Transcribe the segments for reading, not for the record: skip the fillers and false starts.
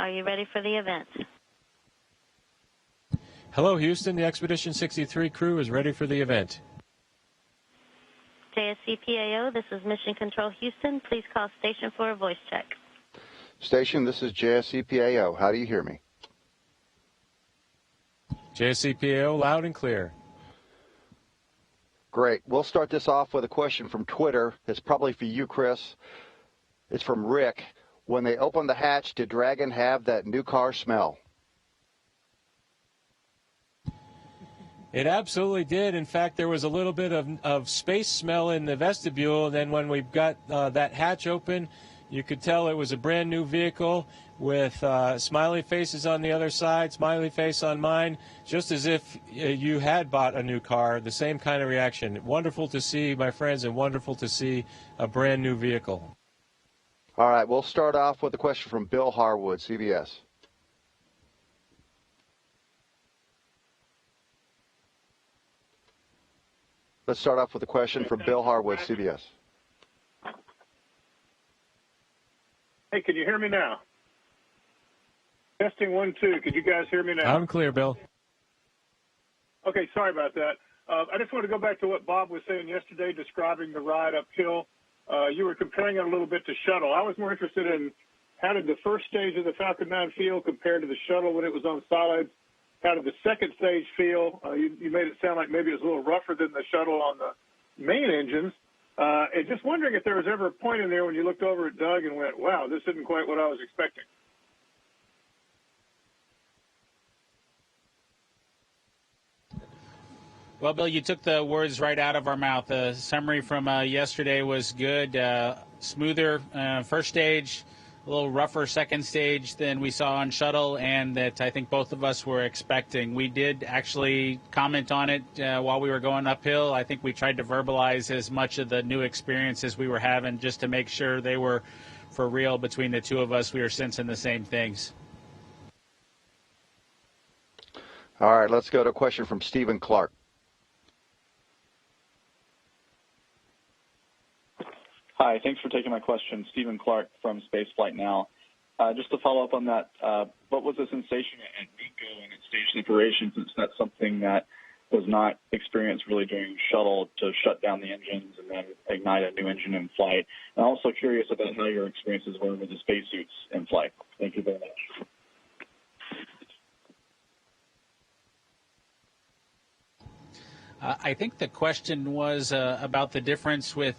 Are you ready for the event? Hello, Houston. The Expedition 63 crew is ready for the event. JSCPAO, this is Mission Control Houston. Please call station for a voice check. Station, this is JSCPAO. How do you hear me? JSCPAO, loud and clear. Great. We'll start this off with a question from Twitter. It's probably for you, Chris. It's from Rick. When they opened the hatch, did Dragon have that new car smell? It absolutely did. In fact, there was a little bit of space smell in the vestibule. And then when we got that hatch open, you could tell it was a brand new vehicle with smiley faces on the other side, smiley face on mine, just as if you had bought a new car, the same kind of reaction. Wonderful to see, my friends, and wonderful to see a brand new vehicle. All right, we'll start off with a question from Bill Harwood, CBS. Let's start off with a question from Bill Harwood, CBS. Hey, can you hear me now? Testing 1, 2. Could you guys hear me now? I'm clear, Bill. Okay, sorry about that. I just want to go back to what Bob was saying yesterday, describing the ride uphill. You were comparing it a little bit to shuttle. I was more interested in how did the first stage of the Falcon 9 feel compared to the shuttle when it was on solids? How did the second stage feel? You made it sound like maybe it was a little rougher than the shuttle on the main engines. And just wondering if there was ever a point in there when you looked over at Doug and went, wow, this isn't quite what I was expecting. Well, Bill, you took the words right out of our mouth. The summary from yesterday was good. Smoother first stage, a little rougher second stage than we saw on shuttle, and that I think both of us were expecting. We did actually comment on it while we were going uphill. I think we tried to verbalize as much of the new experiences we were having just to make sure they were for real between the two of us. We were sensing the same things. All right, let's go to a question from Stephen Clark. Hi, thanks for taking my question. Stephen Clark from Spaceflight Now. Just to follow up on that, what was the sensation at MECO and its stage separation, since that's something that was not experienced really during shuttle to shut down the engines and then ignite a new engine in flight? I'm also curious about how your experiences were with the spacesuits in flight. Thank you very much. I think the question was about the difference with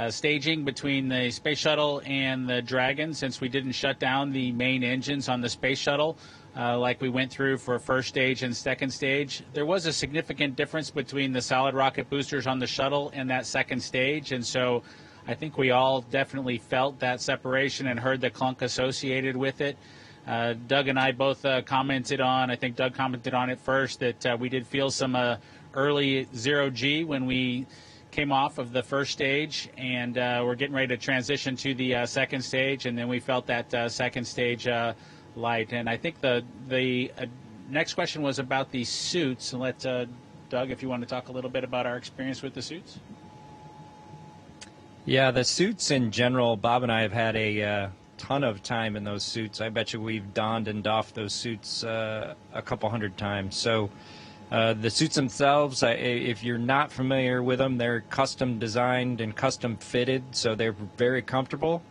staging between the Space Shuttle and the Dragon, since we didn't shut down the main engines on the Space Shuttle like we went through for first stage and second stage. There was a significant difference between the solid rocket boosters on the shuttle and that second stage, and so I think we all definitely felt that separation and heard the clunk associated with it. Doug and I both commented on, I think Doug commented on it first, that we did feel some early zero-G when we came off of the first stage, and we're getting ready to transition to the second stage, and then we felt that second stage light. And I think the next question was about the suits. And let Doug, if you want to talk a little bit about our experience with the suits. Yeah, the suits in general, Bob and I have had a ton of time in those suits. I bet you we've donned and doffed those suits a couple hundred times. So the suits themselves, if you're not familiar with them, they're custom designed and custom fitted, so they're very comfortable.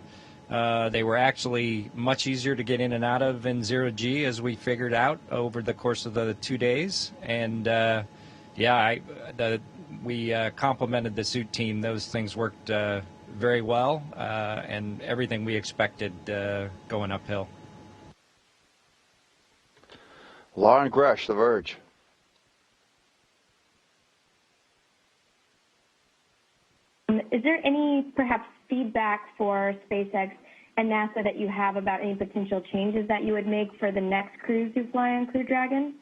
They were actually much easier to get in and out of in zero-G, as we figured out over the course of the 2 days. And we complimented the suit team. Those things worked very well, and everything we expected going uphill. Lauren Gresh, The Verge. Is there any perhaps feedback for SpaceX and NASA that you have about any potential changes that you would make for the next crews who fly on Crew Dragon?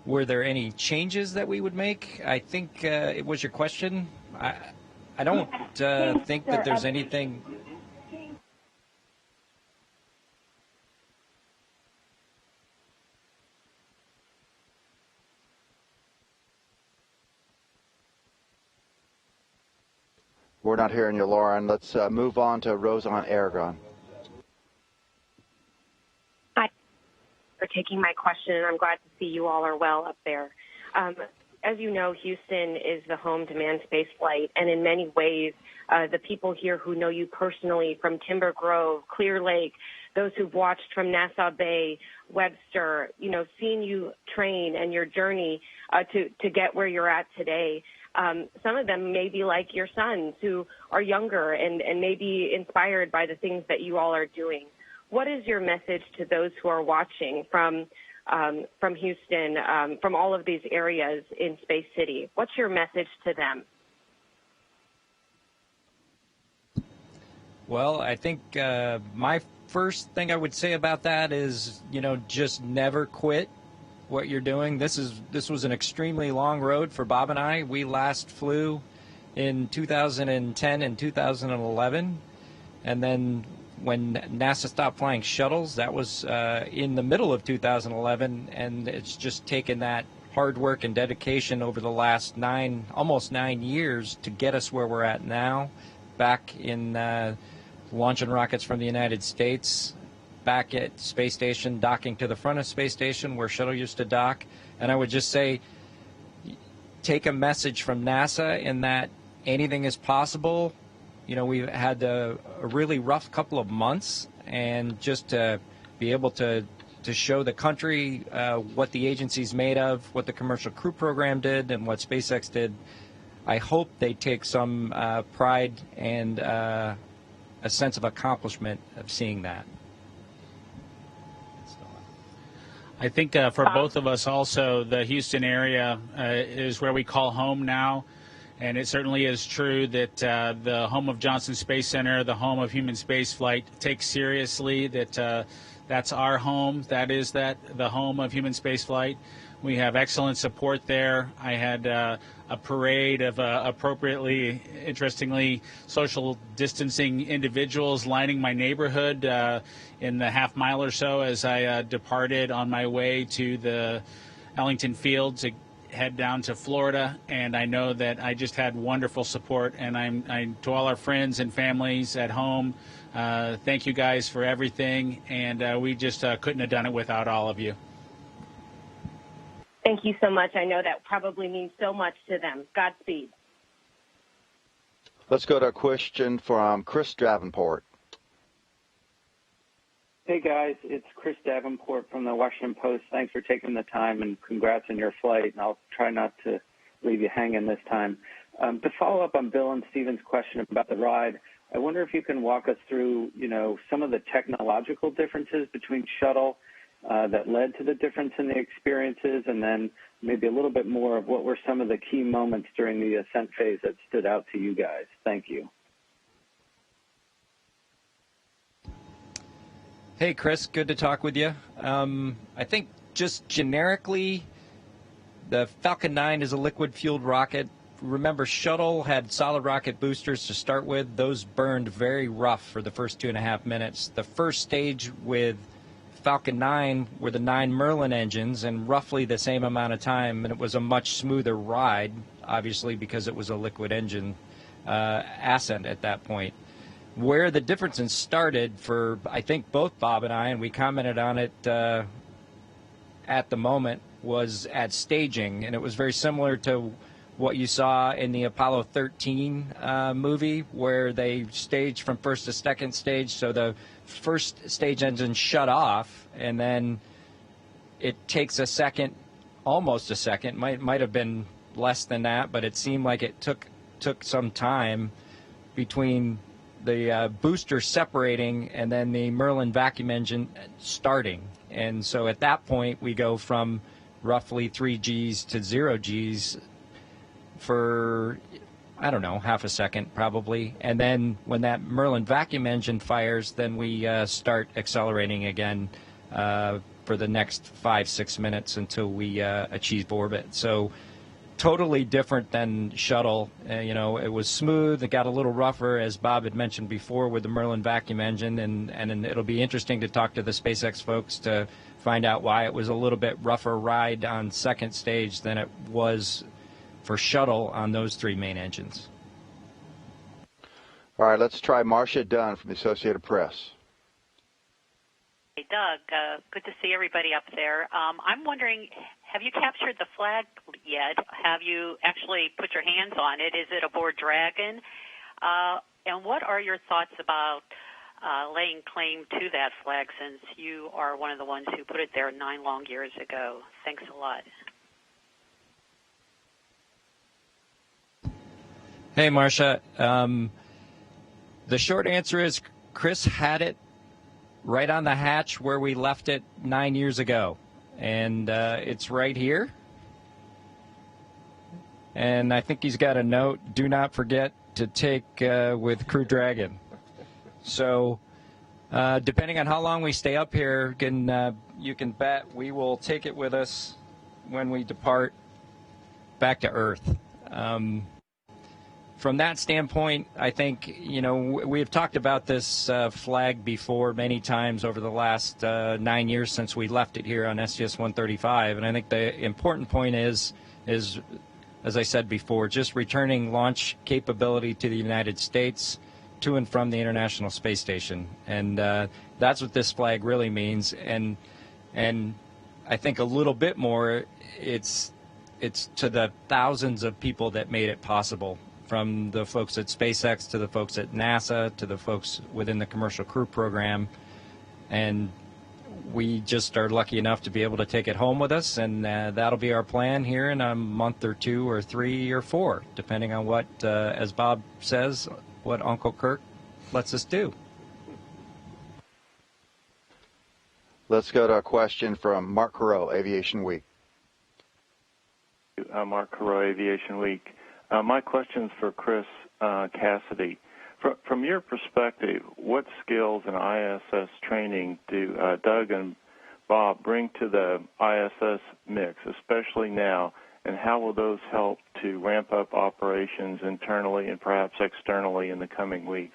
Were there any changes that we would make? I think it was your question. I don't think that there's anything. We're not hearing you, Lauren. Let's move on to Roseanne Aragon. Hi, for taking my question, and I'm glad to see you all are well up there. As you know, Houston is the home to manned space flight, and in many ways, the people here who know you personally from Timber Grove, Clear Lake, those who've watched from Nassau Bay, Webster, seen you train and your journey to get where you're at today. Some of them may be like your sons who are younger and may be inspired by the things that you all are doing. What is your message to those who are watching from Houston, from all of these areas in Space City? What's your message to them? Well, I think my first thing I would say about that is, just never quit what you're doing. This was an extremely long road for Bob and I. We last flew in 2010 and 2011, and then when NASA stopped flying shuttles, that was in the middle of 2011, and it's just taken that hard work and dedication over the last almost 9 years to get us where we're at now, back in launching rockets from the United States, back at Space Station, docking to the front of Space Station where shuttle used to dock. And I would just say, take a message from NASA in that anything is possible. We've had a really rough couple of months, and just to be able to show the country what the agency's made of, what the Commercial Crew Program did, and what SpaceX did, I hope they take some pride and a sense of accomplishment of seeing that. I think for both of us also, the Houston area is where we call home now. And it certainly is true that the home of Johnson Space Center, the home of human spaceflight, takes seriously that that's our home. That is the home of human spaceflight. We have excellent support there. I had a parade of appropriately, interestingly, social distancing individuals lining my neighborhood in the half mile or so as I departed on my way to the Ellington Field to head down to Florida. And I know that I just had wonderful support. And I'm to all our friends and families at home, thank you guys for everything. And we just couldn't have done it without all of you. Thank you so much. I know that probably means so much to them. Godspeed. Let's go to a question from Chris Davenport. Hey, guys. It's Chris Davenport from the Washington Post. Thanks for taking the time, and congrats on your flight. And I'll try not to leave you hanging this time. To follow up on Bill and Stephen's question about the ride, I wonder if you can walk us through, some of the technological differences between shuttle that led to the difference in the experiences, and then maybe a little bit more of what were some of the key moments during the ascent phase that stood out to you guys. Thank you. Hey, Chris, good to talk with you. I think just generically, the Falcon 9 is a liquid-fueled rocket. Remember, shuttle had solid rocket boosters to start with. Those burned very rough for the first 2.5 minutes. The first stage with Falcon 9 were the 9 Merlin engines, and roughly the same amount of time, and it was a much smoother ride, obviously, because it was a liquid engine ascent at that point. Where the differences started for, I think, both Bob and I, and we commented on it at the moment, was at staging, and it was very similar to what you saw in the Apollo 13 movie, where they staged from first to second stage. So the first stage engine shut off, and then it takes a second, almost a second, might have been less than that, but it seemed like it took some time between the booster separating and then the Merlin vacuum engine starting. And so at that point, we go from roughly 3 Gs to 0 Gs for, I don't know, half a second probably. And then when that Merlin vacuum engine fires, then we start accelerating again for the next 5-6 minutes until we achieve orbit. So totally different than shuttle. It was smooth. It got a little rougher, as Bob had mentioned before, with the Merlin vacuum engine. And it'll be interesting to talk to the SpaceX folks to find out why it was a little bit rougher ride on second stage than it was for shuttle on those 3 main engines. All right, let's try Marcia Dunn from the Associated Press. Hey, Doug, good to see everybody up there. I'm wondering, have you captured the flag yet? Have you actually put your hands on it? Is it aboard Dragon? And what are your thoughts about laying claim to that flag, since you are one of the ones who put it there 9 long years ago? Thanks a lot. Hey, Marcia. The short answer is Chris had it right on the hatch where we left it 9 years ago. And it's right here. And I think he's got a note, do not forget to take with Crew Dragon. So depending on how long we stay up here, you can bet we will take it with us when we depart back to Earth. From that standpoint, I think, we've talked about this flag before many times over the last 9 years since we left it here on STS-135. And I think the important point is, as I said before, just returning launch capability to the United States to and from the International Space Station. And that's what this flag really means. And I think a little bit more, it's to the thousands of people that made it possible, from the folks at SpaceX to the folks at NASA to the folks within the Commercial Crew Program. And we just are lucky enough to be able to take it home with us, and that'll be our plan here in a month or 2 or 3 or 4, depending on what, as Bob says, what Uncle Kirk lets us do. Let's go to a question from Mark Carreau, Aviation Week. Mark Carreau, Aviation Week. My question's for Chris Cassidy. From your perspective, what skills in ISS training do Doug and Bob bring to the ISS mix, especially now, and how will those help to ramp up operations internally and perhaps externally in the coming weeks?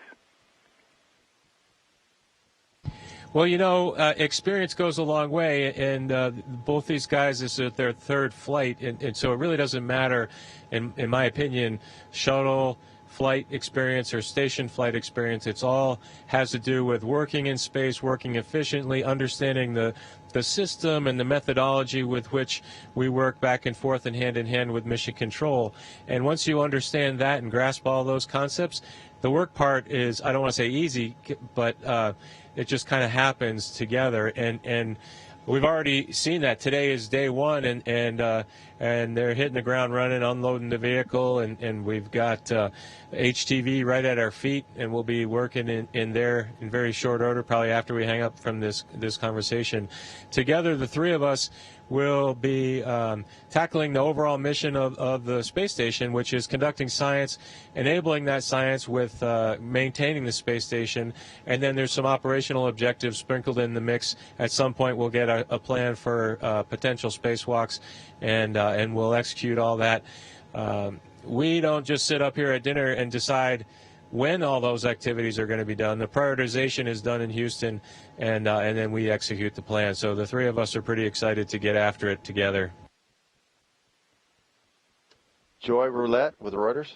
Well, experience goes a long way, and both these guys, this is their third flight, and so it really doesn't matter, in my opinion, shuttle flight experience or station flight experience. It's all has to do with working in space, working efficiently, understanding the system and the methodology with which we work back and forth and hand in hand with mission control. And once you understand that and grasp all those concepts, the work part is, I don't want to say easy, but it just kind of happens together. And we've already seen that. Today is day one, and they're hitting the ground running, unloading the vehicle, and we've got HTV right at our feet, and we'll be working in there in very short order, probably after we hang up from this conversation. Together, the three of us will be tackling the overall mission of the space station, which is conducting science, enabling that science with maintaining the space station, and then there's some operational objectives sprinkled in the mix. At some point, we'll get a plan for potential spacewalks, and we'll execute all that. We don't just sit up here at dinner and decide when all those activities are going to be done. The prioritization is done in Houston, and then we execute the plan. So the three of us are pretty excited to get after it together. Joy Roulette with Reuters.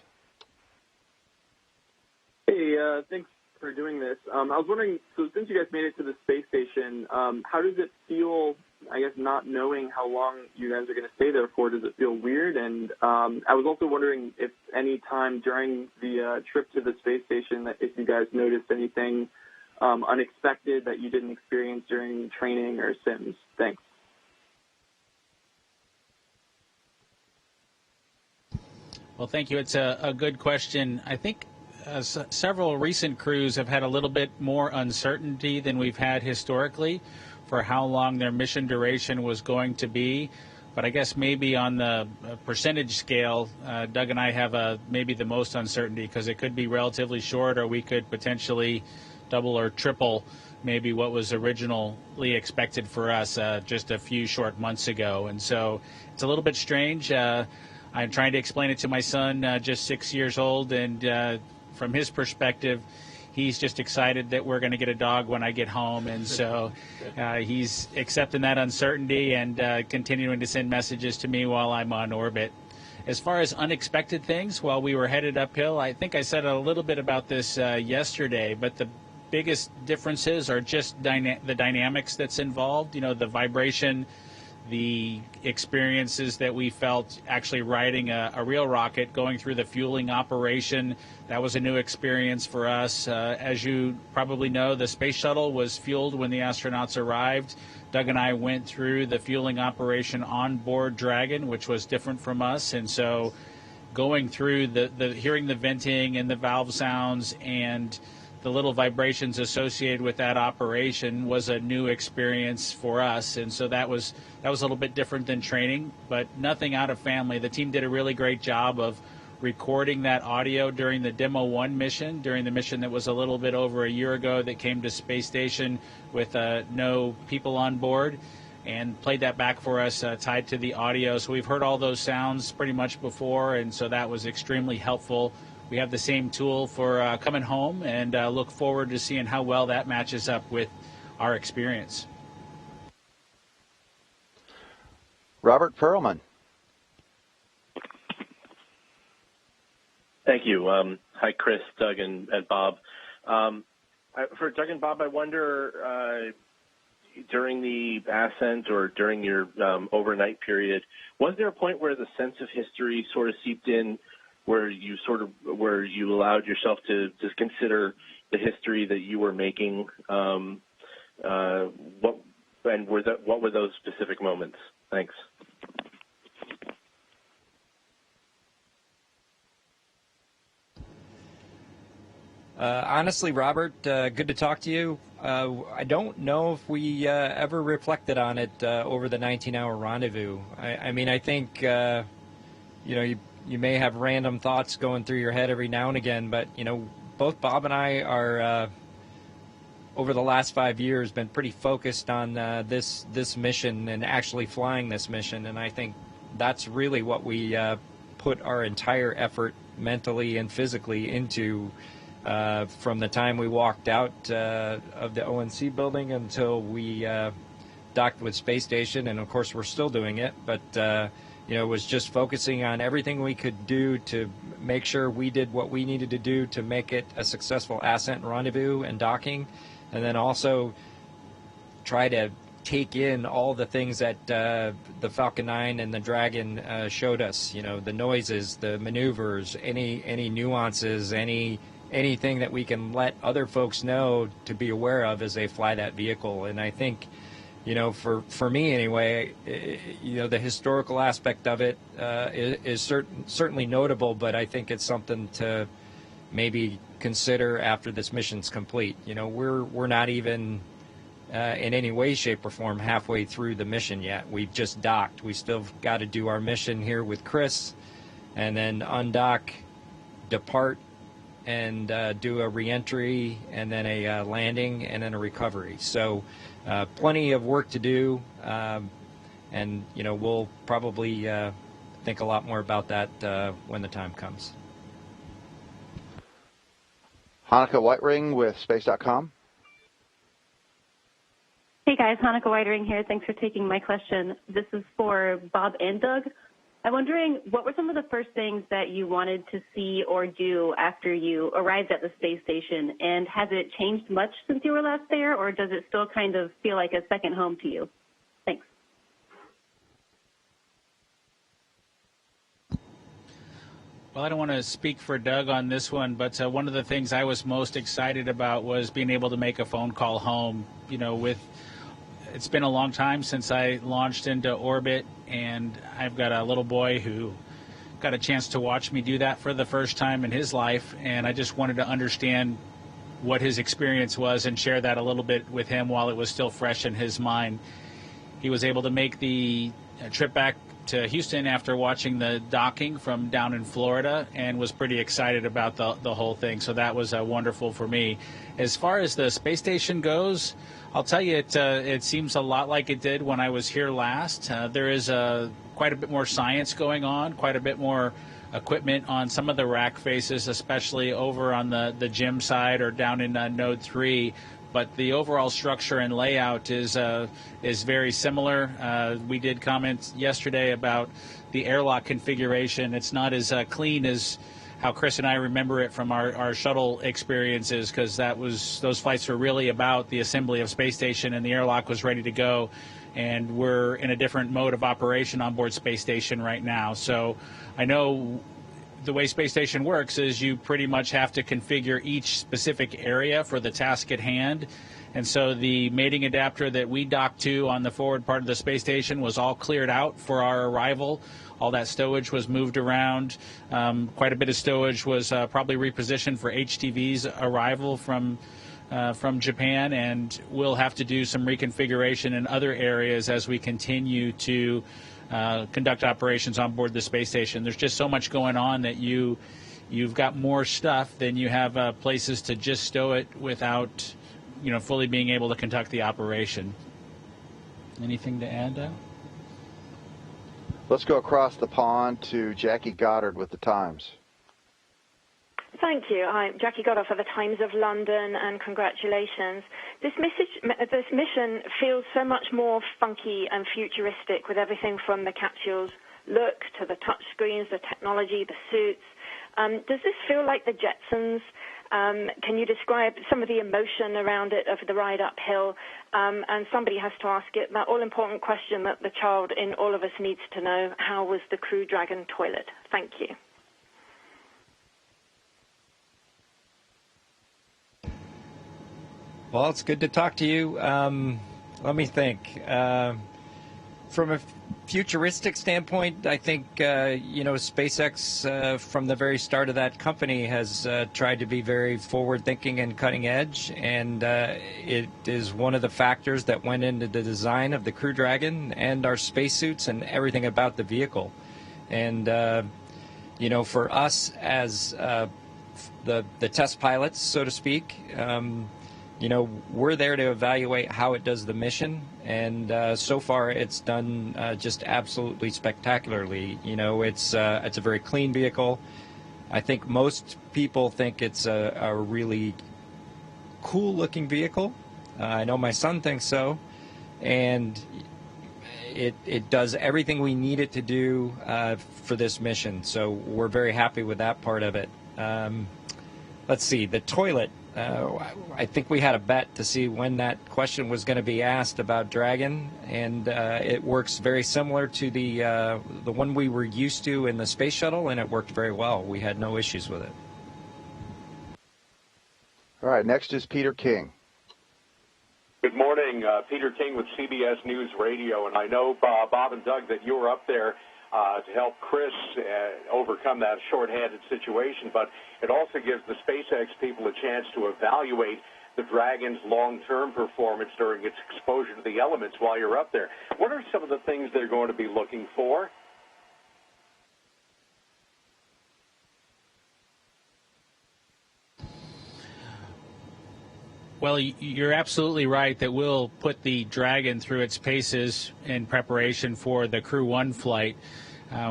Hey, thanks for doing this. I was wondering, so since you guys made it to the space station, how does it feel, I guess, not knowing how long you guys are going to stay there for? Does it feel weird? And I was also wondering if any time during the trip to the space station, that if you guys noticed anything unexpected that you didn't experience during training or sims. Thanks. Well, thank you. It's a good question. I think several recent crews have had a little bit more uncertainty than we've had historically for how long their mission duration was going to be. But I guess maybe on the percentage scale, Doug and I have maybe the most uncertainty, because it could be relatively short, or we could potentially double or triple maybe what was originally expected for us just a few short months ago. And so it's a little bit strange. I'm trying to explain it to my son, just 6 years old, and from his perspective, he's just excited that we're going to get a dog when I get home, and so he's accepting that uncertainty and continuing to send messages to me while I'm on orbit. As far as unexpected things, while we were headed uphill, I think I said a little bit about this yesterday, but the biggest differences are just the dynamics that's involved, the vibration, the experiences that we felt actually riding a real rocket, going through the fueling operation. That was a new experience for us. As you probably know, the space shuttle was fueled when the astronauts arrived. Doug and I went through the fueling operation on board Dragon, which was different from us. And so going through hearing the venting and the valve sounds and the little vibrations associated with that operation was a new experience for us. And so that was a little bit different than training, but nothing out of family. The team did a really great job of recording that audio during the Demo 1 mission, during the mission that was a little bit over a year ago that came to Space Station with no people on board, and played that back for us tied to the audio. So we've heard all those sounds pretty much before, and so that was extremely helpful. We have the same tool for coming home, and look forward to seeing how well that matches up with our experience. Robert Perlman. Thank you. Hi, Chris, Doug, and Bob. For Doug and Bob, I wonder, during the ascent or during your overnight period, was there a point where the sense of history sort of seeped in, where you allowed yourself to just consider the history that you were making? What were those specific moments? Thanks. Honestly, Robert, good to talk to you. I don't know if we ever reflected on it over the 19-hour rendezvous. I think, you may have random thoughts going through your head every now and again, but, both Bob and I are, over the last 5 years, been pretty focused on this mission and actually flying this mission, and I think that's really what we put our entire effort mentally and physically into from the time we walked out of the ONC building until we docked with Space Station, and of course we're still doing it, but it was just focusing on everything we could do to make sure we did what we needed to do to make it a successful ascent, rendezvous, and docking, and then also try to take in all the things that the Falcon 9 and the Dragon showed us, the noises, the maneuvers, any nuances, anything that we can let other folks know to be aware of as they fly that vehicle. And I think, for me anyway, the historical aspect of it is certainly notable, but I think it's something to maybe consider after this mission's complete. We're not even in any way, shape, or form halfway through the mission yet. We've just docked. We still got to do our mission here with Chris, and then undock, depart, and do a re-entry, and then a landing, and then a recovery. So plenty of work to do, and we'll probably think a lot more about that when the time comes. Hanukkah Whitering with Space.com. Hey guys, Hanukkah Whitering here. Thanks for taking my question. This is for Bob and Doug. I'm wondering, what were some of the first things that you wanted to see or do after you arrived at the space station? And has it changed much since you were last there, or does it still kind of feel like a second home to you? Thanks. Well, I don't want to speak for Doug on this one, but one of the things I was most excited about was being able to make a phone call home. It's been a long time since I launched into orbit, and I've got a little boy who got a chance to watch me do that for the first time in his life, and I just wanted to understand what his experience was and share that a little bit with him while it was still fresh in his mind. He was able to make the trip back to Houston after watching the docking from down in Florida, and was pretty excited about the whole thing, so that was wonderful for me. As far as the space station goes, I'll tell you, it seems a lot like it did when I was here last. There is quite a bit more science going on, quite a bit more equipment on some of the rack faces, especially over on the gym side or down in Node 3. but the overall structure and layout is very similar. We did comment yesterday about the airlock configuration. It's not as clean as how Chris and I remember it from our shuttle experiences, because those flights were really about the assembly of Space Station, and the airlock was ready to go. And we're in a different mode of operation on board Space Station right now. So I know the way Space Station works is you pretty much have to configure each specific area for the task at hand. And so the mating adapter that we docked to on the forward part of the Space Station was all cleared out for our arrival. All that stowage was moved around. Quite a bit of stowage was probably repositioned for HTV's arrival from Japan, and we'll have to do some reconfiguration in other areas as we continue to conduct operations on board the Space Station. There's just so much going on that you've got more stuff than you have places to just stow it without fully being able to conduct the operation. Anything to add? Let's go across the pond to Jackie Goddard with the Times. Thank you. I'm Jackie Goddard for the Times of London, and congratulations. This mission feels so much more funky and futuristic, with everything from the capsule's look to the touch screens, the technology, the suits. Does this feel like the Jetsons? Can you describe some of the emotion around it, of the ride uphill? And somebody has to ask it, that all-important question that the child in all of us needs to know: how was the Crew Dragon toilet? Thank you. Well, it's good to talk to you. Let me think. From a futuristic standpoint, I think, SpaceX, from the very start of that company, has tried to be very forward-thinking and cutting edge, and it is one of the factors that went into the design of the Crew Dragon and our spacesuits and everything about the vehicle. And, for us as the test pilots, so to speak, we're there to evaluate how it does the mission, and so far it's done just absolutely spectacularly. It's a very clean vehicle. I think most people think it's a really cool-looking vehicle. I know my son thinks so, and it does everything we need it to do for this mission, so we're very happy with that part of it. Let's see, the toilet. I think we had a bet to see when that question was going to be asked about Dragon, and it works very similar to the one we were used to in the Space Shuttle, and it worked very well. We had no issues with it. All right, next is Peter King. Good morning, Peter King with CBS News Radio, and I know, Bob and Doug, that you were up there to help Chris overcome that shorthanded situation, but it also gives the SpaceX people a chance to evaluate the Dragon's long-term performance during its exposure to the elements while you're up there. What are some of the things they're going to be looking for? Well, you're absolutely right that we'll put the Dragon through its paces in preparation for the Crew 1 flight.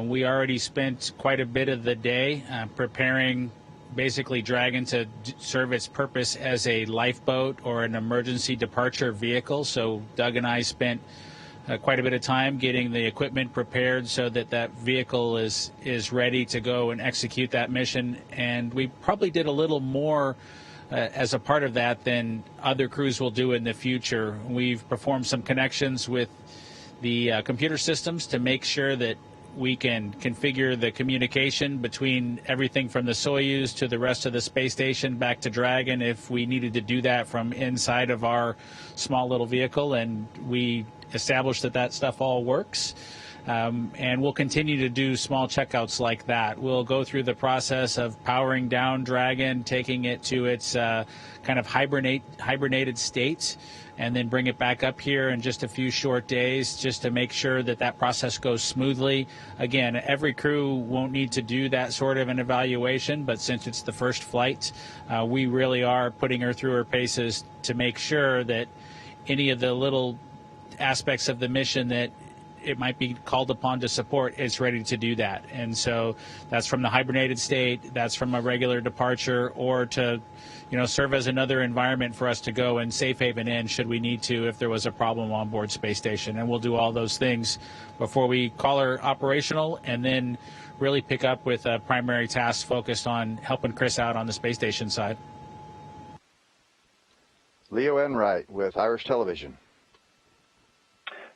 We already spent quite a bit of the day preparing basically Dragon to serve its purpose as a lifeboat or an emergency departure vehicle. So Doug and I spent quite a bit of time getting the equipment prepared so that that vehicle is ready to go and execute that mission. And we probably did a little more as a part of that than other crews will do in the future. We've performed some connections with the computer systems to make sure that we can configure the communication between everything from the Soyuz to the rest of the space station back to Dragon if we needed to do that from inside of our small little vehicle, and we established that that stuff all works. And we'll continue to do small checkouts like that. We'll go through the process of powering down Dragon, taking it to its kind of hibernated state, and then bring it back up here in just a few short days just to make sure that that process goes smoothly. Again, every crew won't need to do that sort of an evaluation, but since it's the first flight, we really are putting her through her paces to make sure that any of the little aspects of the mission that it might be called upon to support, it's ready to do that. And so that's from the hibernated state, that's from a regular departure, or to serve as another environment for us to go and safe haven in should we need to if there was a problem on board space station. And we'll do all those things before we call her operational, and then really pick up with a primary task focused on helping Chris out on the space station side. Leo Enright with Irish Television.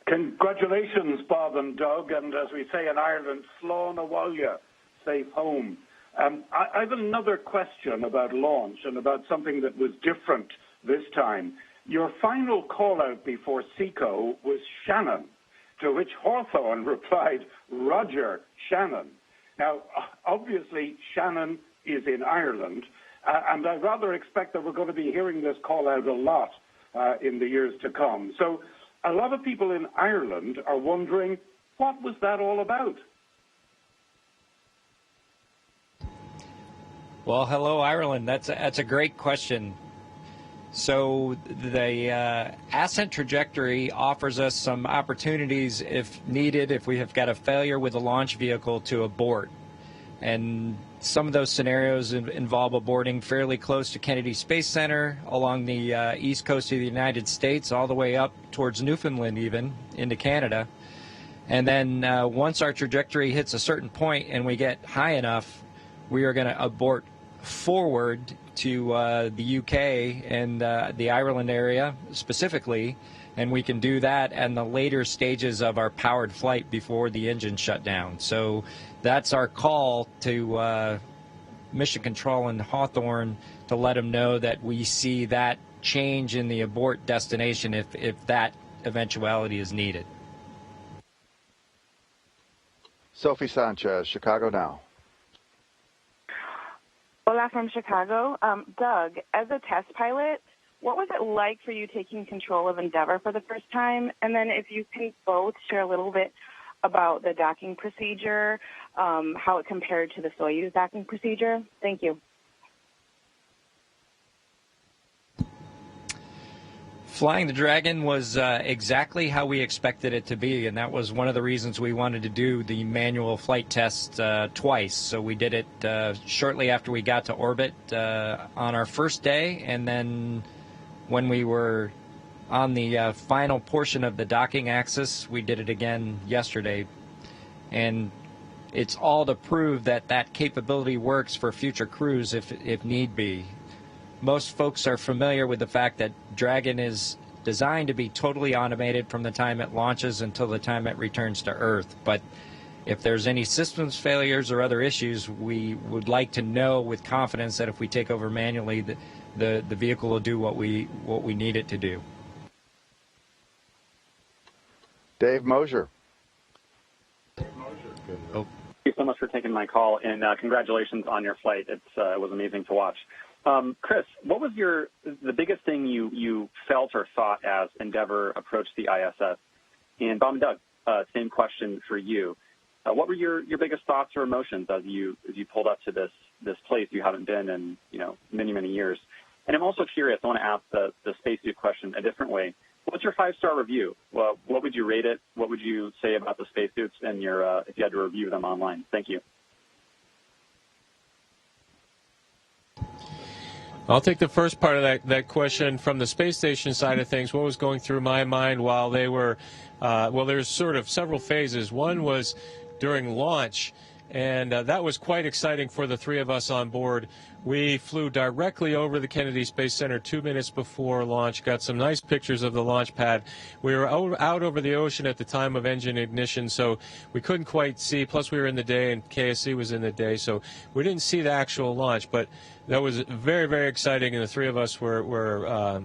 Congratulations, Bob and Doug, and as we say in Ireland, Slán Abhaile, safe home. I have another question about launch and about something that was different this time. Your final call-out before SECO was Shannon, to which Hawthorne replied, Roger, Shannon. Now, obviously, Shannon is in Ireland, and I rather expect that we're going to be hearing this call-out a lot in the years to come. So a lot of people in Ireland are wondering, what was that all about? Well, hello, Ireland. That's a great question. So the ascent trajectory offers us some opportunities if needed, if we have got a failure with a launch vehicle, to abort. And some of those scenarios involve aborting fairly close to Kennedy Space Center, along the east coast of the United States, all the way up towards Newfoundland even, into Canada. And then once our trajectory hits a certain point and we get high enough, we are going to abort forward to the UK and the Ireland area specifically, and we can do that in the later stages of our powered flight before the engine shut down. So that's our call to Mission Control and Hawthorne, to let them know that we see that change in the abort destination if that eventuality is needed. Sophie Sanchez, Chicago Now. Hola from Chicago. Doug, as a test pilot, what was it like for you taking control of Endeavour for the first time? And then if you can both share a little bit about the docking procedure, how it compared to the Soyuz docking procedure. Thank you. Flying the Dragon was exactly how we expected it to be, and that was one of the reasons we wanted to do the manual flight test twice. So we did it shortly after we got to orbit on our first day, and then when we were on the final portion of the docking axis, we did it again yesterday. And it's all to prove that that capability works for future crews if need be. Most folks are familiar with the fact that Dragon is designed to be totally automated from the time it launches until the time it returns to Earth. But if there's any systems failures or other issues, we would like to know with confidence that if we take over manually, the vehicle will do what we need it to do. Dave Mosier. Thank you so much for taking my call, and congratulations on your flight. It was amazing to watch. Chris, what was the biggest thing you felt or thought as Endeavour approached the ISS? And Bob and Doug, same question for you. What were your biggest thoughts or emotions as you pulled up to this place you haven't been in many years? And I'm also curious. I want to ask the spacesuit question a different way. What's your 5-star review? Well, what would you rate it? What would you say about the spacesuits and if you had to review them online? Thank you. I'll take the first part of that question from the space station side of things. What was going through my mind while they were, there's sort of several phases. One was during launch, and that was quite exciting for the three of us on board. We flew directly over the Kennedy Space Center 2 minutes before launch, got some nice pictures of the launch pad. We were out over the ocean at the time of engine ignition, so we couldn't quite see. Plus, we were in the day, and KSC was in the day, so we didn't see the actual launch. But that was very, very exciting, and the three of us were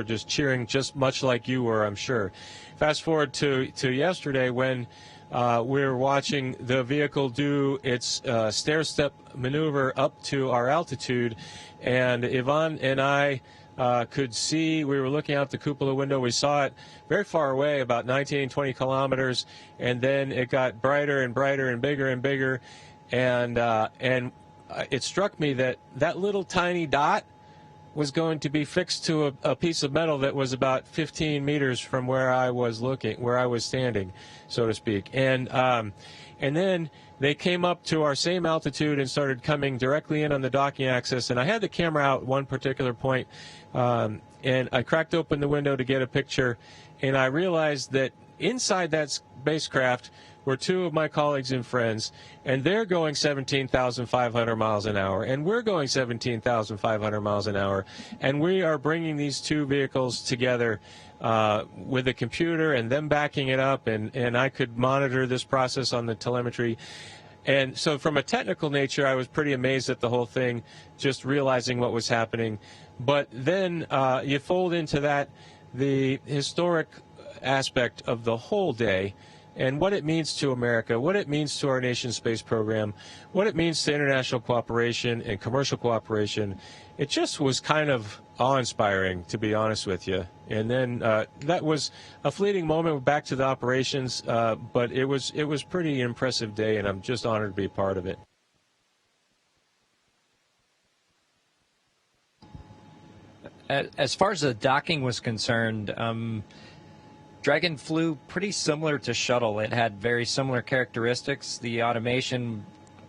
just cheering, just much like you were, I'm sure. Fast forward to yesterday when we were watching the vehicle do its stair-step maneuver up to our altitude, and Yvonne and I could see, we were looking out the cupola window, we saw it very far away, about 19, 20 kilometers, and then it got brighter and brighter and bigger, and it struck me that little tiny dot was going to be fixed to a piece of metal that was about 15 meters from where I was standing, so to speak. And then they came up to our same altitude and started coming directly in on the docking axis. And I had the camera out at one particular point, and I cracked open the window to get a picture, and I realized that inside that spacecraft were two of my colleagues and friends, and they're going 17,500 miles an hour, and we're going 17,500 miles an hour, and we are bringing these two vehicles together with a computer and them backing it up, and I could monitor this process on the telemetry. And so from a technical nature, I was pretty amazed at the whole thing, just realizing what was happening. But then you fold into that the historic aspect of the whole day, and what it means to America, what it means to our nation's space program, what it means to international cooperation and commercial cooperation. It just was kind of awe-inspiring, to be honest with you. And then that was a fleeting moment back to the operations, but it was pretty impressive day, and I'm just honored to be a part of it. As far as the docking was concerned, Dragon flew pretty similar to Shuttle. It had very similar characteristics. The automation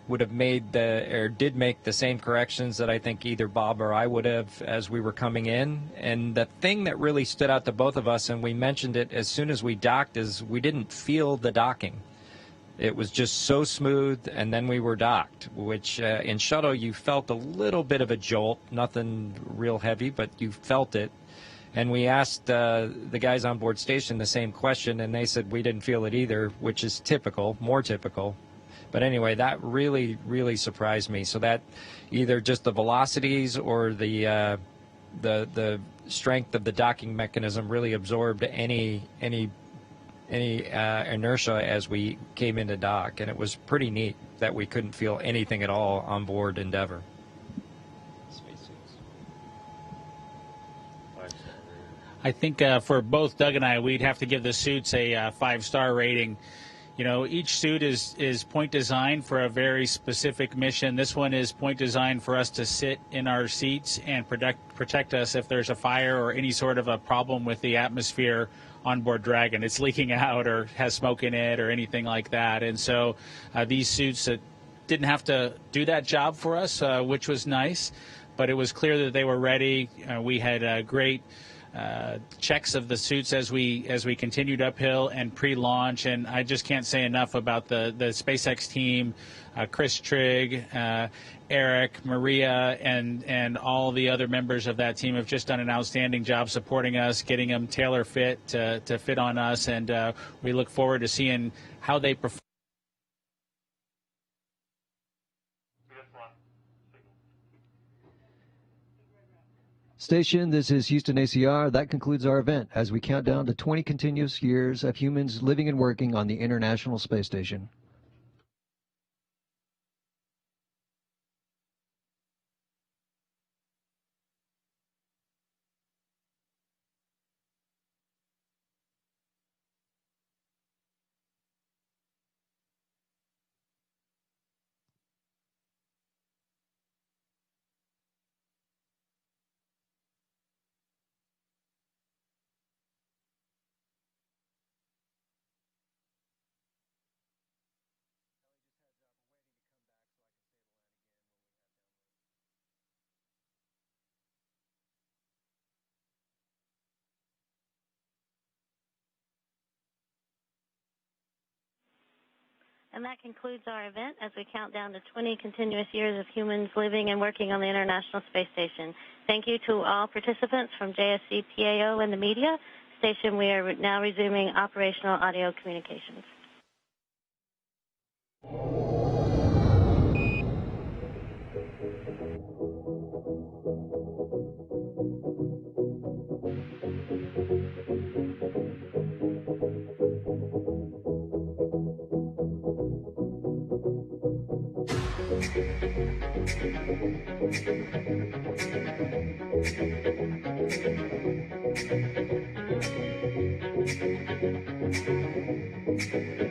would have did make the same corrections that I think either Bob or I would have as we were coming in. And the thing that really stood out to both of us, and we mentioned it as soon as we docked, is we didn't feel the docking. It was just so smooth, and then we were docked, which in Shuttle you felt a little bit of a jolt, nothing real heavy, but you felt it. And we asked the guys on board station the same question, and they said we didn't feel it either, which is typical, more typical. But anyway, that really, really surprised me. So that either just the velocities or the strength of the docking mechanism really absorbed any inertia as we came into dock, and it was pretty neat that we couldn't feel anything at all on board Endeavour. I think for both Doug and I, we'd have to give the suits a 5-star rating. You know, each suit is point designed for a very specific mission. This one is point designed for us to sit in our seats and protect us if there's a fire or any sort of a problem with the atmosphere on board Dragon. It's leaking out or has smoke in it or anything like that. And so these suits didn't have to do that job for us, which was nice. But it was clear that they were ready. We had great checks of the suits as we continued uphill and pre-launch, and I just can't say enough about the SpaceX team, Chris Trigg, Eric, Maria, and all the other members of that team have just done an outstanding job supporting us, getting them tailor fit to fit on us, and we look forward to seeing how they perform. Station, this is Houston ACR. That concludes our event as we count down to 20 continuous years of humans living and working on the International Space Station. And that concludes our event as we count down to 20 continuous years of humans living and working on the International Space Station. Thank you to all participants from JSC, PAO, and the media. Station, we are now resuming operational audio communications. Thank you.